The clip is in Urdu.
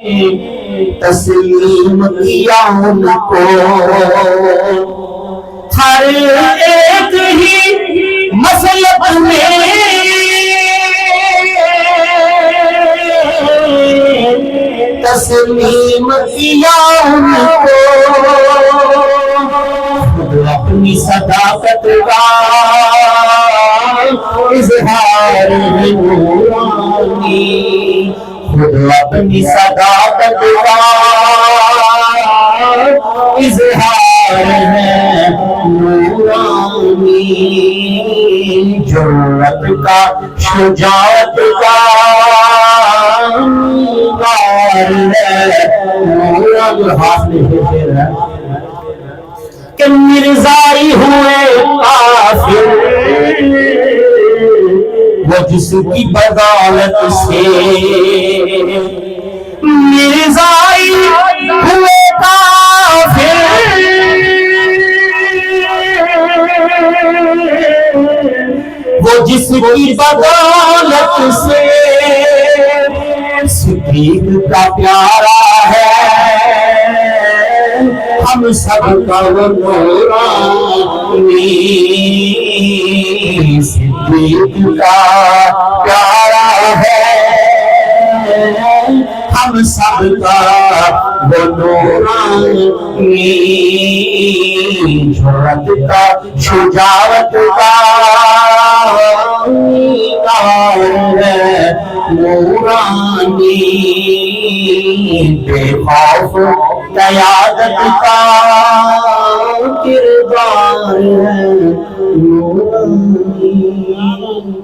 تسلیم کیا ان کو ہر ایک ہی مسلک میں تسلیم کیا ان کو خود اپنی صداقت کا اظہار ہے نورانی خود اپنی صداقت کا اظہار ہے نورانی جرأت کا شجاعت کا انگار ہے نورانی کہ مرزائی ہوئے کافر وہ جس کی بدولت سے مرزائی ہوئے کافر وہ جس کی بدولت سے صدیق کا پیارا ہے ہم سب کا وہ نورانی صدیق کا پیارا ہے ہم سب کا وہ نورانی جرأت کا شجاعت کا انگار ہے نورانی بے خوف قیادت کا کردار ہے